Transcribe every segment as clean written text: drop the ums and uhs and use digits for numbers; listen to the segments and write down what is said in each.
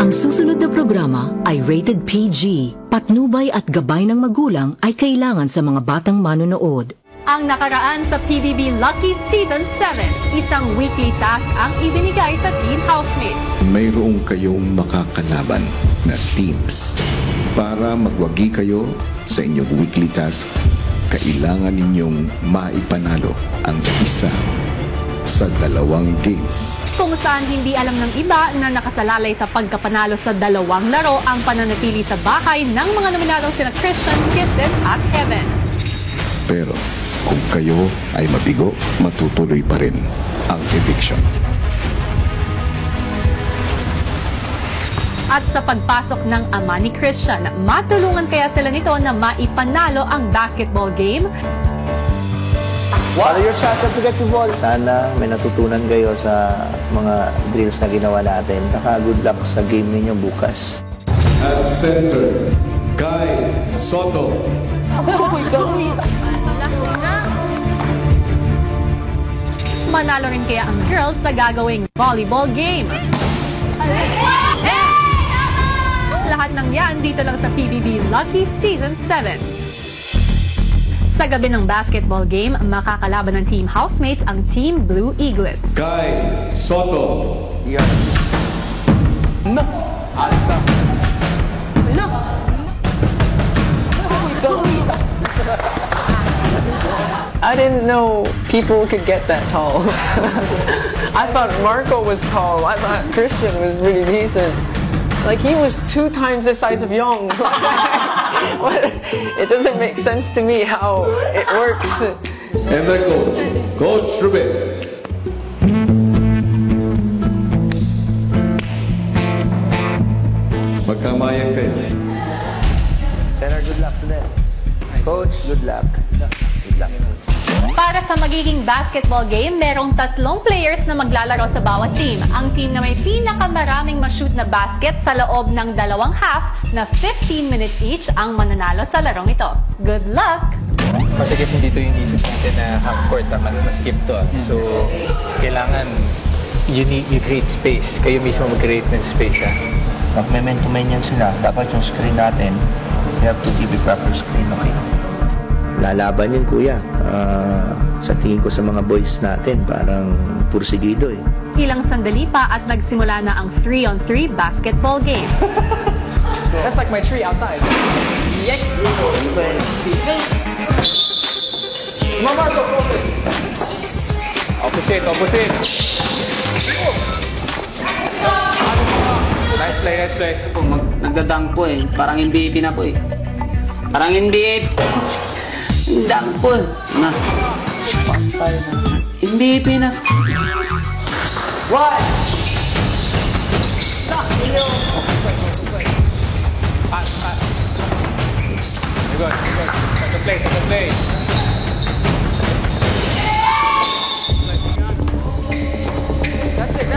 Ang susunod na programa ay rated PG. Patnubay at gabay ng magulang ay kailangan sa mga batang manonood. Ang nakaraan sa PBB Lucky Season 7, isang weekly task ang ibinigay sa team housemates. Mayroong kayong makakalaban na teams. Para magwagi kayo sa inyong weekly task, kailangan ninyong maipanalo ang isa sa 2 games. Kung saan hindi alam ng iba na nakasalalay sa pagkapanalo sa 2 laro ang pananatili sa bahay ng mga nominadong sina Christian, Kirsten at Evan. Pero kung kayo ay mabigo, matutuloy pa rin ang eviction. At sa pagpasok ng ama ni Christian, matulungan kaya sila nito na maipanalo ang basketball game? What are your chances to get the ball? Sana may natutunan kayo sa mga drills na ginawa natin. Saka good luck sa game ninyo bukas. At center, Guy Soto. Manalo rin kaya ang girls sa gagawing volleyball game? Lahat ng yan dito lang sa PBB Lucky Season 7. Sa gabi ng basketball game, makakalaban ng team housemates ang Team Blue Eaglets. Guy Soto. Yan. No! Alas na. No! I didn't know people could get that tall. I thought Marco was tall. I thought Christian was really decent. Like, he was 2 times the size of Young. It doesn't make sense to me how it works. And their Coach Ruben. Magkamayan kayo. Center, good luck to them. Coach, good luck. Good luck. Para sa magiging basketball game, merong 3 players na maglalaro sa bawat team. Ang team na may pinakamaraming ma-shoot na basket sa loob ng 2 half na 15 minutes each ang mananalo sa larong ito. Good luck! Masikip hindi ito yung isip natin na half court, masikip to. So, kailangan you create space. Kayo mismo mag-create ng space. Pag may man-to-man yan sila, dapat yung screen natin, we have to give a proper screen, okay? Lalaban yun, kuya. Sa tingin ko sa mga boys natin, parang pursigido eh. Ilang sandali pa at nagsimula na ang 3-on-3 basketball game. That's like my tree outside. Yes! Marco, focus! Opposite. Nice play. Nagdadunk po eh. Parang MVP na po eh. Parang MVP. Dunk po eh. Na. MVP na. What? Pass. Good. Take the play. That's it.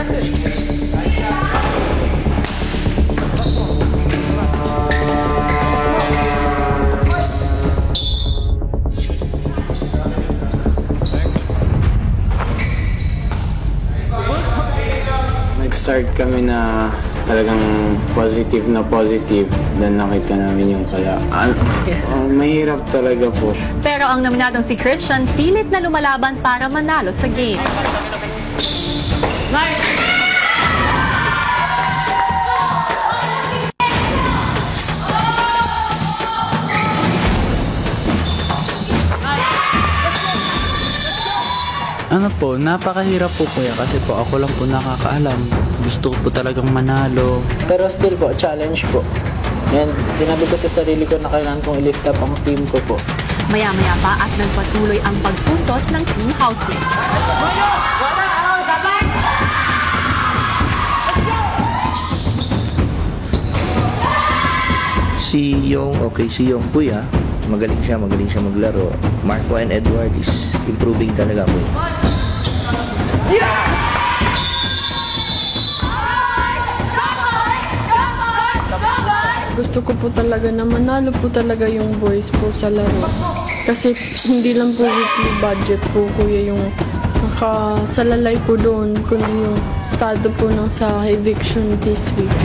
Nag-start kami na talagang positive. Then nakita namin yung mahirap talaga po. Pero ang nominadong si Christian, pilit na lumalaban para manalo sa game. Ano po, napakahirap po kuya kasi po ako lang po nakakaalam. Gusto ko po talagang manalo. Pero still po, challenge po. And sinabi ko sa sarili ko na kailangan kong i-lift up ang team ko po. Maya-maya pa at nagpatuloy ang pagpuntos ng team housemates. Si Yong kuya, magaling siya maglaro. Marco and Edward is improving talaga po. Gusto ko po talaga na manalo po talaga yung boys po sa laro. Kasi hindi lang po weekly budget po kuya yung nakasalalay po doon, kundi yung estado po ng sa eviction this week.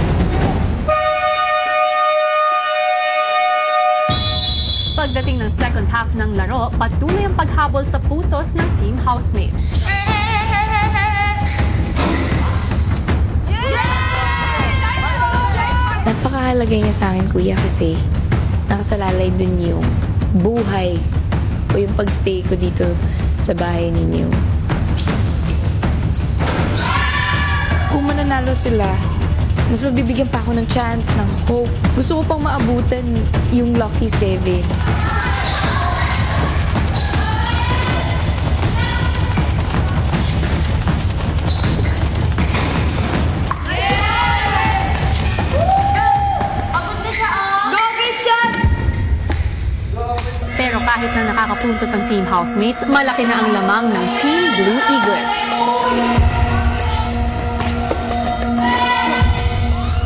pagdating ng second half ng laro, patuloy ang paghabol sa putos ng team housemates. Napakahalaga niya sa akin, kuya, kasi nakasalalay dun yung buhay o yung pagstay ko dito sa bahay ninyo. Kung mananalo sila, mas mabibigyan pa ako ng chance, ng hope. Gusto ko pang maabutan yung Lucky 7. Pero kahit na nakakapuntot ang team housemates, malaki na ang lamang ng Team Blue Eagles.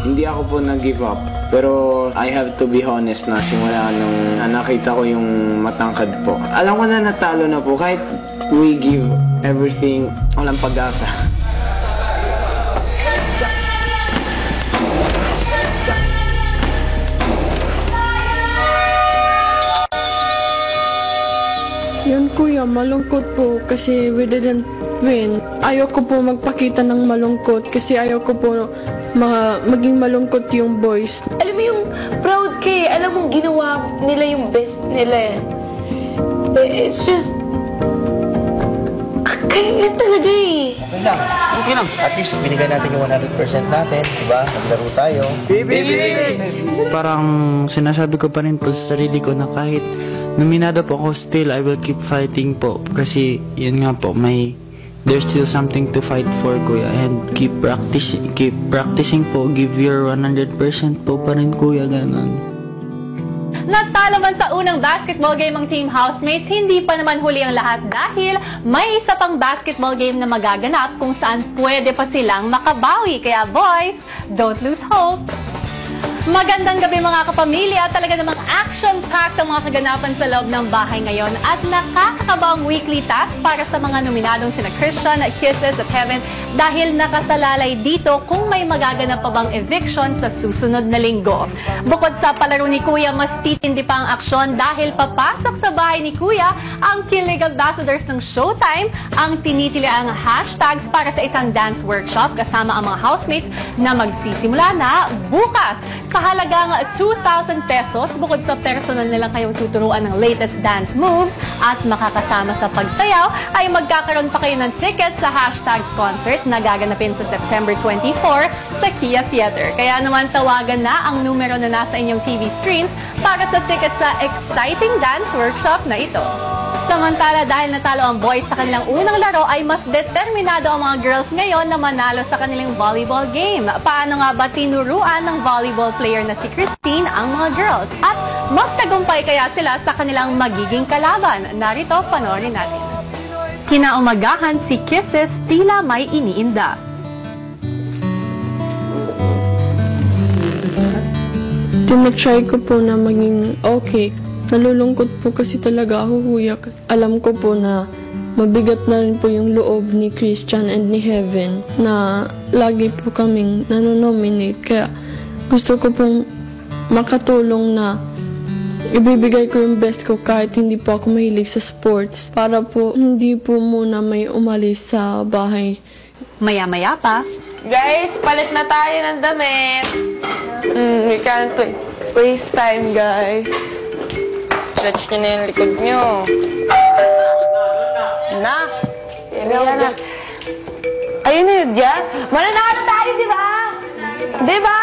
Hindi ako po nag-give up. Pero I have to be honest na simula nung nakita ko yung matangkad po. Alam ko na natalo na po. Kahit we give everything, walang pag-asa. Yun, kuya, malungkot po kasi we didn't win. Ayoko po magpakita ng malungkot kasi ayoko po maging malungkot yung boys. Alam mo yung proud kay, alam mong ginawa nila yung best nila. It's just, kaya talaga eh. Okay lang. Okay lang. At least binigay natin yung 100% natin, diba? Naglaro tayo. Parang sinasabi ko pa rin po sa sarili ko na kahit nominado po ako, still I will keep fighting po. Kasi yun nga po, there's still something to fight for, kuya. And keep practicing po. Give your 100% po pa rin, kuya. Ganon. Natalo man sa unang basketball game ang team housemates, hindi pa naman huli ang lahat dahil may isa pang basketball game na magaganap kung saan pwede pa silang makabawi. Kaya boys, don't lose hope! Magandang gabi mga kapamilya, talaga namang action-packed ang mga kaganapan sa loob ng bahay ngayon at nakakakabang weekly task para sa mga nominadong sina Christian, Kisses at Heaven dahil nakasalalay dito kung may magaganap pa bang eviction sa susunod na linggo. Bukod sa palaro ni Kuya, mas titindi pa ang aksyon dahil papasok sa bahay ni Kuya ang Kilig Ambassadors ng Showtime, ang tinitiliang hashtags para sa isang dance workshop kasama ang mga housemates na magsisimula na bukas. Sa halagang 2,000 pesos, bukod sa personal nilang kayong tuturuan ng latest dance moves at makakasama sa pagsayaw, ay magkakaroon pa kayo ng ticket sa hashtags concert na gaganapin sa September 24 sa Kia Theater. Kaya naman tawagan na ang numero na nasa inyong TV screens para sa ticket sa exciting dance workshop na ito. Samantala, dahil natalo ang boys sa kanilang unang laro, ay mas determinado ang mga girls ngayon na manalo sa kanilang volleyball game. Paano nga ba tinuruan ng volleyball player na si Christine ang mga girls? At mas tagumpay kaya sila sa kanilang magiging kalaban? Narito, panoorin natin. Kinaumagahan si Kisses tila may iniinda. Tinatry ko po na maging okay. Nalulungkot po kasi talaga ako, kuya. Alam ko po na mabigat na rin po yung loob ni Christian and ni Heaven na lagi po kaming nanonominate. Kaya gusto ko pong makatulong na ibibigay ko yung best ko kahit hindi po ako mahilig sa sports para po hindi po muna may umalis sa bahay. Maya-maya pa. Guys, palit na tayo ng damit. We can't waste time, guys. Stretch nyo na yung likod nyo. Na. Ayun na yun, Diyan. Mananalo tayo, di ba? Di ba?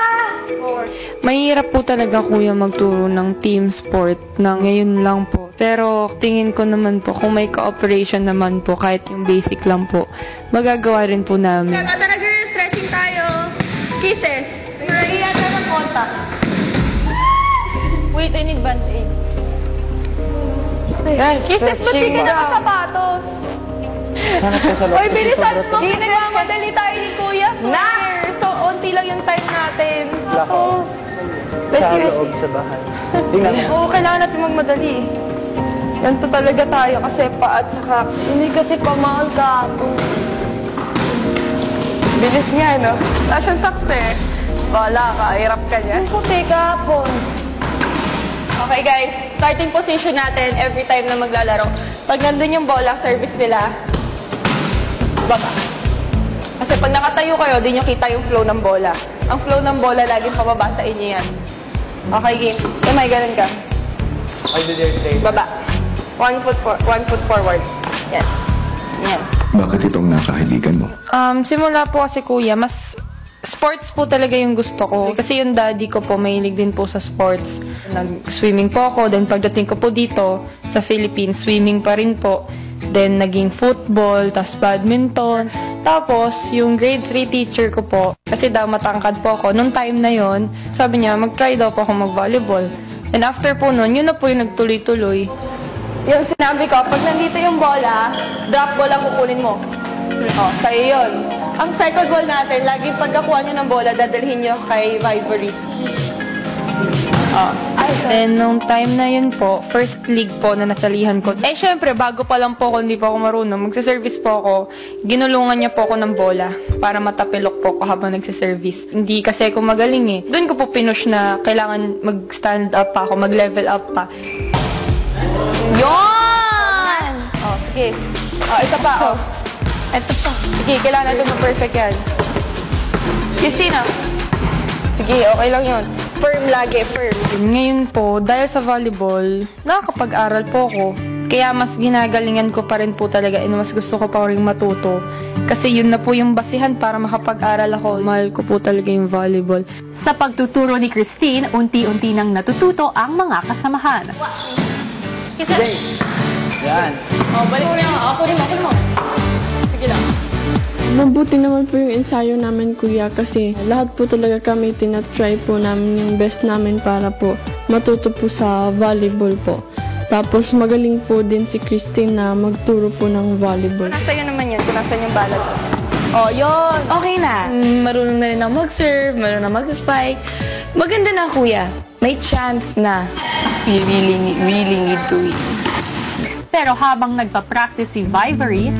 Mahirap po talaga, kuya, magturo ng team sport na ngayon lang po. Pero tingin ko naman po, kung may cooperation naman po, kahit yung basic lang po, magagawa rin po namin. Tara, girl, stretching tayo. Kisses. Iyan na ng konta. Wait, I need band-aid. Guys, Kisses, ba't hindi ka na sapatos? Hoy, bilisan mo. Nagmamadali tayo ni Kuya. So, onti lang yung time natin. Lako. Sa loob sa bahay. Oo, kailangan natin magmadali. Ganito talaga tayo kasi pa at saka hindi kasi pamahal ka. Bilis niya, no? Tasang sakse. Wala ka, hirap ka niya. Puti ka po. Okay, guys. starting position natin every time na maglalaro. Pag nandun yung bola, service nila, baba. Kasi pag nakatayo kayo, di nyo kita yung flow ng bola. Ang flow ng bola, laging pababa sa inyo yan. Okay, game. May ganun ka. Baba. One foot forward. Yan. Yan. Bakit itong nakahiligan mo? Simula po kasi kuya, mas sports po talaga yung gusto ko. Kasi yung daddy ko po, mahilig din po sa sports. Nag-swimming po ako. Then pagdating ko po dito sa Philippines, swimming pa rin po. Then naging football, tas badminton. Tapos yung grade 3 teacher ko po, kasi daw matangkad po ako. Nung time na yon, sabi niya, mag-try daw po ako mag-volleyball. And after po nun, yun na po yung nagtuloy-tuloy. Yung sinabi ko, pag nandito yung bola, drop ball ang kukunin mo. Oh, sa'yo yun. Ang second ball natin, laging pagkakuha nyo ng bola, dadalhin nyo kay Vivory. Oh. Then, nung time na yun po, first league po na nasalihan ko. Syempre, bago pa lang po ako, hindi pa ako marunong. Magsiservice po ako, ginulungan niya po ako ng bola para matapilok po ako habang nagsiservice. Hindi kasi ako magaling eh. Doon ko po pinush na kailangan mag-stand up pa ako, mag-level up pa. Yon! Oh, sige. Oh, ito pa, oh. Ito pa. Sige, kailangan natin ma-perfect yan. Christina. Sige, okay lang yun. Firm lagi, firm. Ngayon po, dahil sa volleyball, nakakapag-aral po ako. Kaya mas ginagalingan ko pa rin po talaga and mas gusto ko pa rin matuto. Kasi yun na po yung basihan para makapag-aral ako. Mahal ko po talaga yung volleyball. Sa pagtuturo ni Christine, unti-unti nang natututo ang mga kasamahan. Yan. Oh, balik mo yan. Ako rin mo. Sige lang. Mabuti naman po yung ensayo namin, kuya, kasi lahat po talaga kami tinatry po namin yung best namin para po matuto po sa volleyball po. Tapos magaling po din si Christine na magturo po ng volleyball. Nasa'yo naman yan, kung nasan yung balat. Oh, yun. Okay na. Marunong na rin ako mag-serve, marunong na mag-spike. Maganda na, kuya. May chance na. We really need to win. Pero habang nagpa-practice si Vivory,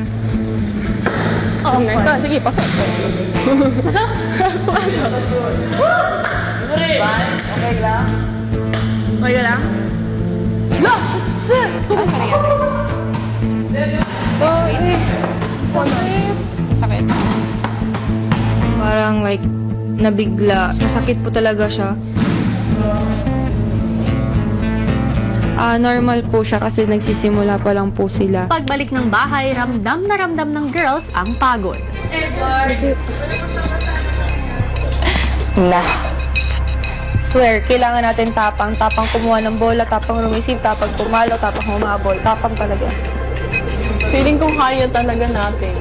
oh my God. Sige, pasok. Okay lang? Okay lang? Losh! Sakit. Parang like, nabigla. Masakit po talaga siya. Normal po siya kasi nagsisimula pa lang po sila. pagbalik ng bahay, ramdam na ramdam ng girls ang pagod. Na. Swear, kailangan natin tapang. Tapang kumuha ng bola, tapang rumisip, tapang pumalo, tapang humabol. Tapang talaga. Feeling ko kaya talaga natin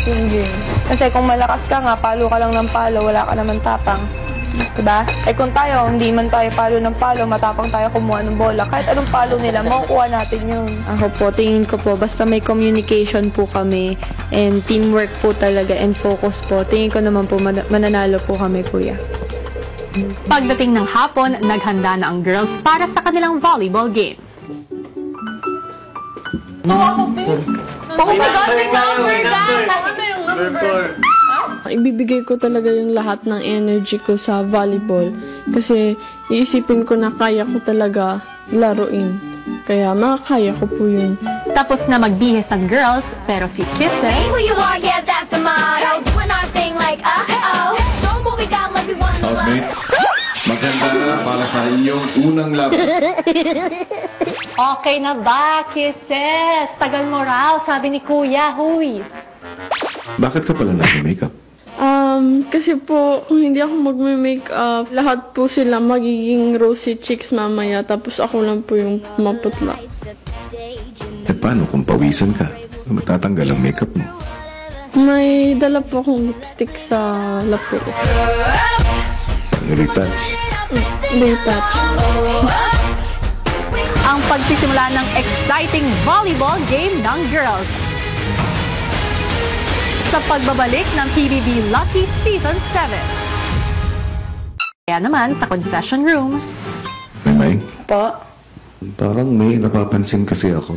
yung game. Kasi kung malakas ka nga, palo ka lang ng palo, wala ka naman tapang. Diba? Kung tayo, hindi man tayo palo ng palo, matapang tayo kumuha ng bola. Kahit anong palo nila, makukuha natin yun. Ako po, tingin ko po, basta may communication po kami and teamwork po talaga and focus po, tingin ko naman po mananalo po kami, kuya. Pagdating ng hapon, naghanda na ang girls para sa kanilang volleyball game. Oh my God, may number back! Ano yung number? Ibibigay ko talaga yung lahat ng energy ko sa volleyball kasi iisipin ko na kaya ko talaga laruin. Kaya makakaya ko po yun. Tapos na magbihis ang girls, pero si Kisses, Housemates, maganda na para sa inyong unang laban. okay na ba, Kisses? Tagal mo raw, sabi ni Kuya, huy. Bakit ka pala nag-makeup? Kasi po, kung hindi ako magme-makeup, lahat po sila magiging rosy cheeks mamaya, tapos ako lang po yung maputla. Eh paano kung pawisan ka? Matatanggal ang makeup mo. May dala po akong lipstick sa lapel. Retouch. Retouch. Ang pagsisimula ng exciting volleyball game ng girls. Sa pagbabalik ng PBB Lucky Season 7. Kaya naman sa concession room. May? Pa? Parang may napapansin kasi ako.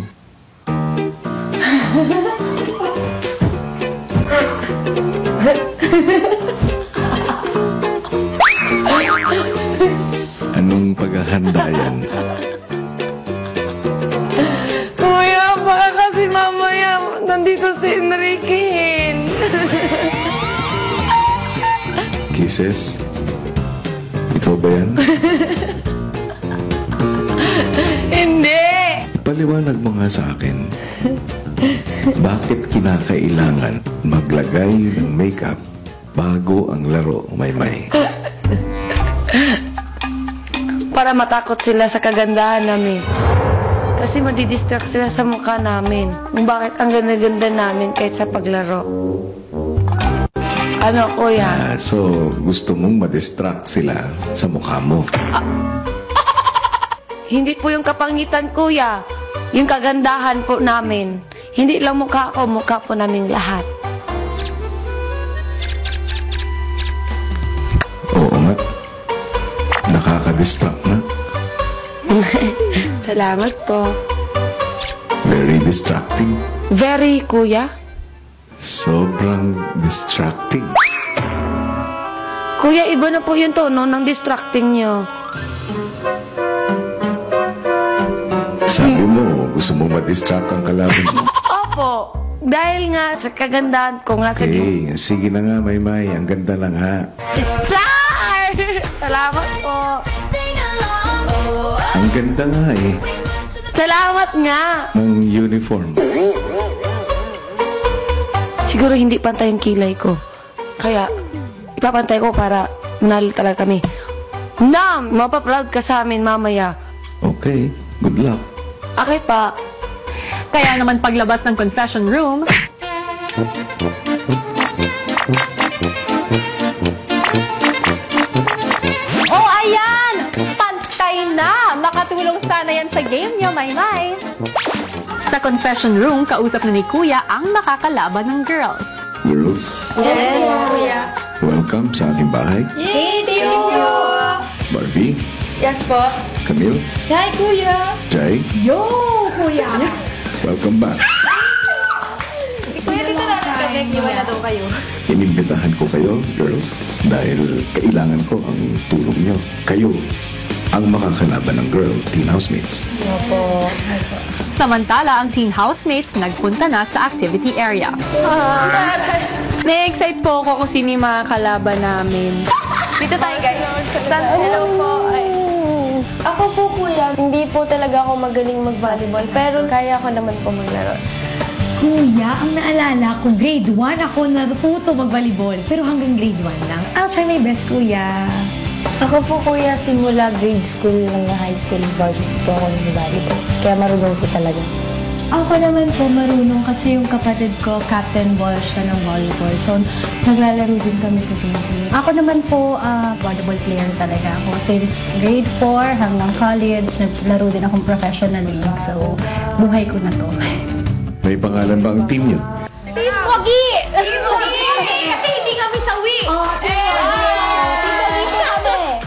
Anong paghahanda yan? Kisses? Ikaw ba yan? Hindi! Paliwanag mo nga sa akin. Bakit kinakailangan maglagay ng makeup bago ang laro, Maymay? Para matakot sila sa kagandahan namin. Kasi madidistract sila sa mukha namin. Kung bakit ang ganda-ganda namin kahit sa paglaro. Ano, kuya? So, gusto mong madistract sila sa mukha mo. Hindi po yung kapangitan, kuya. Yung kagandahan po namin. Hindi lang mukha ko, mukha po namin lahat. Oo nga. Nakaka-distract na. Salamat po. Very distracting. Very, kuya. Sobrang distracting. Kuya, iba na po yung tono ng distracting nyo. Sabi mo, gusto mo ma-distract ang kalaban mo. Opo. Dahil nga sa kagandahan ko nga sa... Okay, sige na nga, Maymay. Ang ganda na nga. Char! Salamat po. Ang ganda nga eh. Salamat nga. Ng uniform. Siguro hindi pantay yung kilay ko. Kaya, ipapantay ko para manalo talaga kami. Nam! Mapaproud ka sa amin mamaya. Okay, good luck. Okay pa. Kaya naman paglabas ng confession room, oh ayan! Pantay na! Makatulong sana yan sa game niyo, Maymay. Sa confession room, kausap na ni Kuya ang makakalaban ng girls. Girls, Yes, kuya. welcome sa ating bahay. Yay, thank you. Barbie, Yes po. Camille, Hi, kuya. Jai, Yo, kuya. welcome back. Kuya, dito namin connect. Iwan na daw kayo. Inimbitahan ko kayo, girls, dahil kailangan ko ang tulong nyo. Kayo ang makakalaban ng girl teen housemates. Opo. Samantala, ang teen housemates nagpunta na sa activity area. Na-excite po ako kung sino yung mga kalaban namin. Dito tayo, guys. Hello po. Ako po, kuya, hindi po talaga ako magaling mag-volleyball, pero kaya ko naman po maglaro. Kuya, ang naalala ko, grade 1 ako natuto mag-volleyball. Pero hanggang grade 1 lang. I'll try my best, kuya. Ako po, kuya, simula grade school lang na high school varsity po ako ng volleyball. Kaya marunong po talaga. Ako naman po marunong kasi yung kapatid ko, captain ball siya ng volleyball. So, naglalaro din kami together. Ako naman po, volleyball player talaga ako. Since grade 4 hanggang college, naglaro din akong professional league. So, buhay ko na to. May pangalan ba ang team nyo? Team Pogi! Team Pogi! Kasi hindi kami sawi.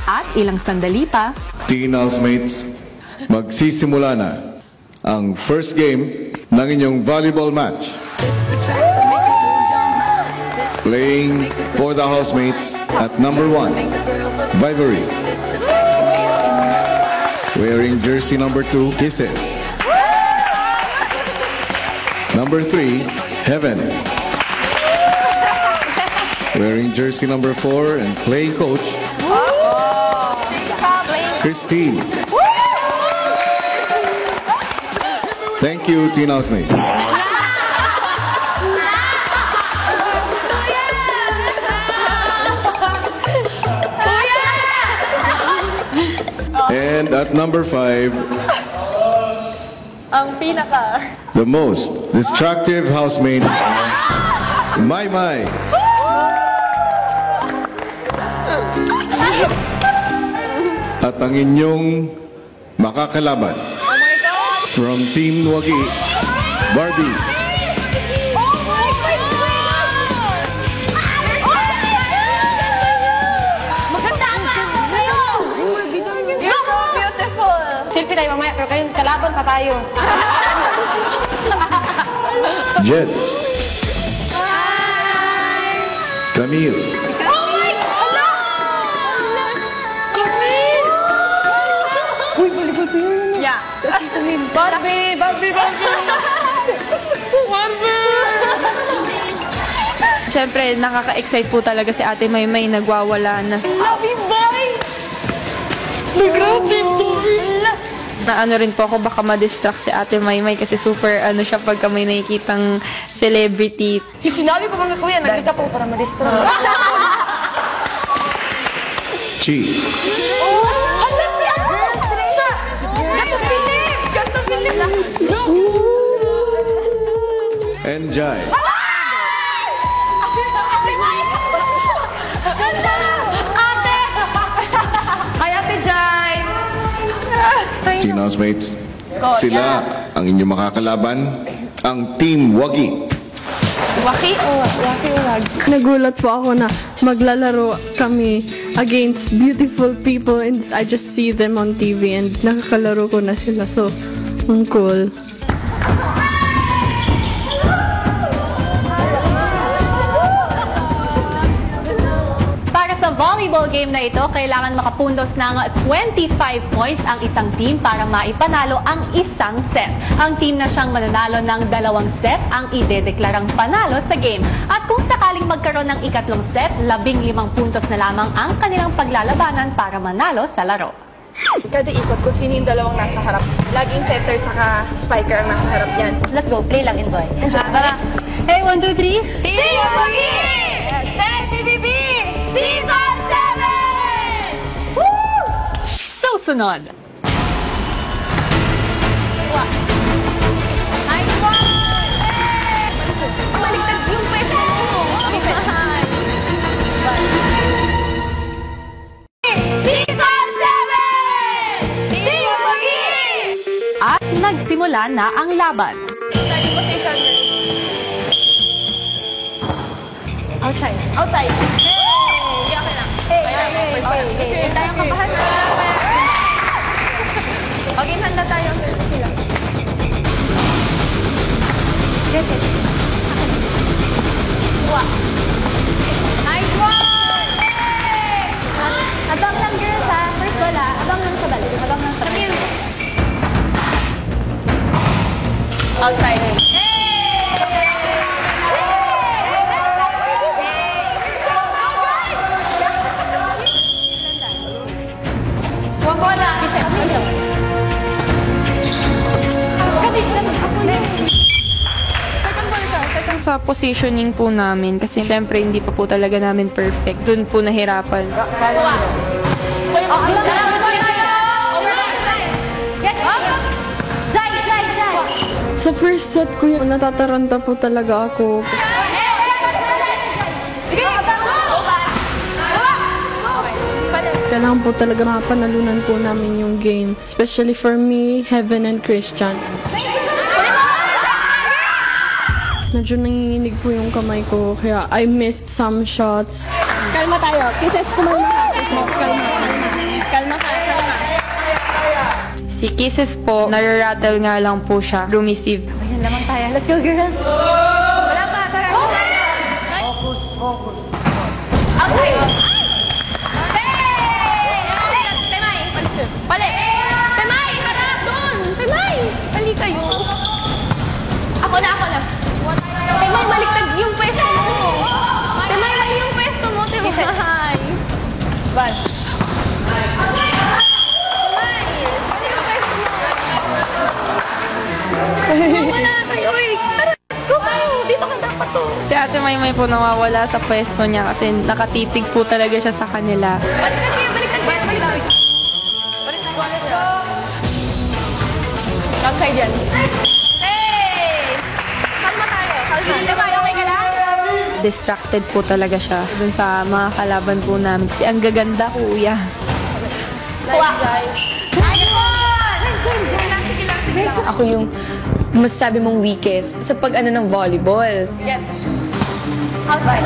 At ilang sandali pa, Teen housemates, magsisimula na ang first game ng inyong volleyball match. Playing for the housemates at number 1, Vivery. Wearing jersey number 2, Kisses. Number 3, Heaven. Wearing jersey number 4 and playing coach, Christine. Thank you, teen housemates. And at number 5, ang pinaka. the most destructive housemate, Maymay. At ang inyong makakalaban from Team Nwagi, Barbie. Maganda ka kayo! You're so beautiful! Selfie tayo mamaya, pero kayong kalaban pa tayo. Jet. Camille. Oh my God! Camille! Uy, volleyball player yun. Yeah. Barbie! Barbie! Barbie! Barbie! Siyempre, nakaka-excite po talaga si Ate Maymay, nagwawala na. Love you, boy! Grabe po! Na ano rin po ako, baka ma-distract si Ate Maymay kasi super ano siya pagka may nakikitang celebrity. Yung sinabi ko mga kuya, nagkita po para ma-distract. Chi. Alam niya! Gato Philip! Gato Philip! And Jai. Ate! Hi, Ate Jai! Team housemates, sila ang inyong makakalaban, ang Team Wagi. Waki o wag? Nagulat po ako na maglalaro kami against beautiful people and I just see them on TV and nakakalaro ko na sila. So, ang cool. Sa volleyball game na ito, kailangan makapundos ng 25 points ang isang team para maipanalo ang isang set. Ang team na siyang mananalo ng 2 set ang idedeklarang panalo sa game. At kung sakaling magkaroon ng ikatlong set, 15 puntos na lamang ang kanilang paglalabanan para manalo sa laro. Kada ikot kung sino yung dalawang nasa harap. Laging setter saka spiker ang nasa harap yan. Let's go, play lang, enjoy. Tara. Hey, 1, 2, 3. Team Wagi! Hey, PBB! Season 7! Woo! Susunod. Ay, baliktad yung pwesto mo. Season 7! Team Wagi! At nagsimula na ang laban. Outside. Outside. Hey! Okay lang. Okay, tayong kabahan na. Okay, handa tayo. Sila. Yes. Nice one! Abang lang, girls, ha? First goal, ha? Abang lang sa balik. Abang lang sa balik. Outside. One ball lang. Sa positioning po namin, kasi syempre hindi pa po talaga namin perfect. Doon po nahirapan. Sa first set ko yung natataranta po talaga ako. Kailangan po talaga mapanalunan po namin yung game. Especially for me, Heaven and Christian. Medyo nanginginig po yung kamay ko, kaya I missed some shots. Kalma tayo. Kisses, kumalma ka. Kalma ka. Si Kisses po, nare-rattle nga lang po siya. Rumisive. Ayan lamang tayo. Let's go, girls. Wala pa. Tara. Focus. Outside. Balik! Temay! Harap doon! Temay! Balik kayo! Ako na! Temay, baliktad yung pwesto mo! Temay, mali yung pwesto mo! Temay! Bal! Temay! Mali yung pwesto mo! Wala kayo eh! Go! Dito ka dapat to! Si Ate Maymay po nawawala sa pwesto niya kasi nakatitig po talaga siya sa kanila. Baliktad kayo! Outside yan. Hey! Kalma tayo. Temay, okay ka lang? Distracted po talaga siya dun sa mga kalaban po namin. Kasi ang gaganda, kuya. Nice one! Ako yung masasabi mong weakest sa pag-ano ng volleyball. Yes. Outside.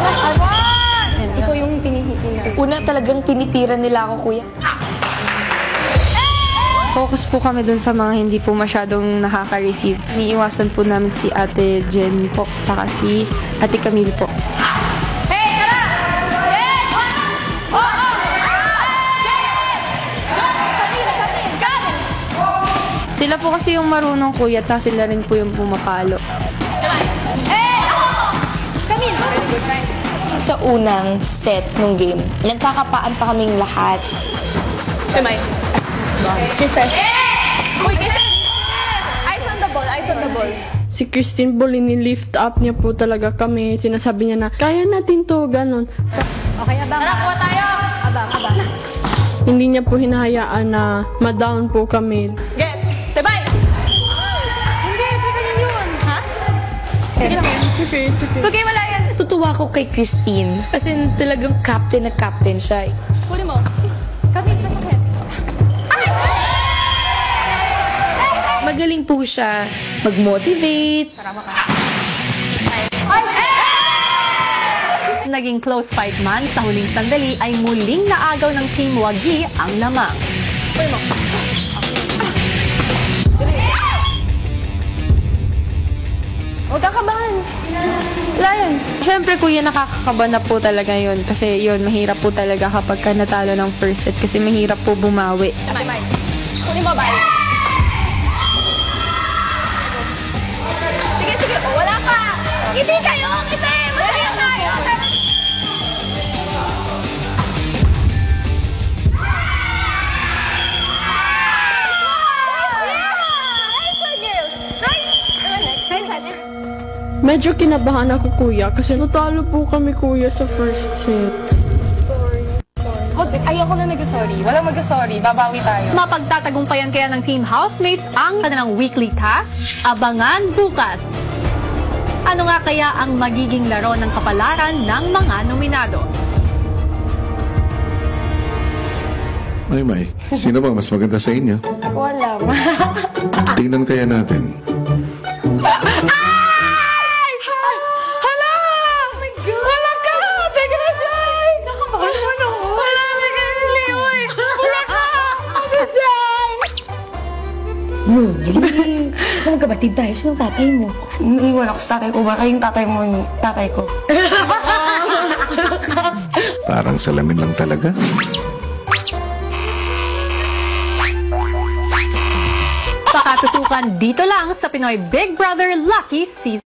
Ikaw yung pinihiti. Una talagang tinitira nila ako, kuya. Focus po kami dun sa mga hindi po masyadong nakaka-receive. Iniiwasan po namin si Ate Jen po, tsaka si Ate Camille po. Hey, tara! Yes! Sila po kasi yung marunong, kuya, tsaka sila rin po yung pumapalo. Hey, ako! Camille! Very good, nice. sa unang set ng game, nagkakapaan pa kaming lahat. Timay. Kisses. Uy, kisses! Eyes on the ball, eyes on the ball. Si Christine po, lift up niya po talaga kami. Sinasabi niya na, kaya natin to, ganon. Okay, abang. Tara, kuha tayo! Abang. Hindi niya po hinahayaan na ma-down po kami. Get! Tibay! Hindi, ganyan yun. Ha? Sige lang. It's okay. Okay, wala yan. Tutuwa ko kay Christine. As in, talagang captain na captain siya. Huli mo. Kami, masakit. Magaling po siya mag-motivate. Tara, maka. Naging close fight man sa huling sandali ay muling naagaw ng Team Wagi ang lamang. Huwag kakabahan. Lion. Siyempre, kuya, nakakakaba na po talaga yun. Kasi yun, mahirap po talaga kapag ka natalo ng first set. Kasi mahirap po bumawi. Timay. Huli mo, bye. Sige. Oh, wala pa. Ngiti kayo. Ngiti. Masaya tayo. Medyo kinabahan ako, kuya, kasi natalo po kami, kuya, sa first set. Ayoko na nag-sorry. Walang mag-sorry. Babawi tayo. Mapagtatagumpayan kaya ng Team Housemates ang kanilang weekly task? Abangan bukas. Ano nga kaya ang magiging laro ng kapalaran ng mga nominado? May, sino bang mas maganda sa inyo? Wala. Tingnan kaya natin. Magkabatid tayo. Sinong tatay mo? Iwan ako sa tatay ko. Baka yung tatay mo yung tatay ko. Parang salamin lang talaga. Pakatutukan dito lang sa Pinoy Big Brother Lucky Season.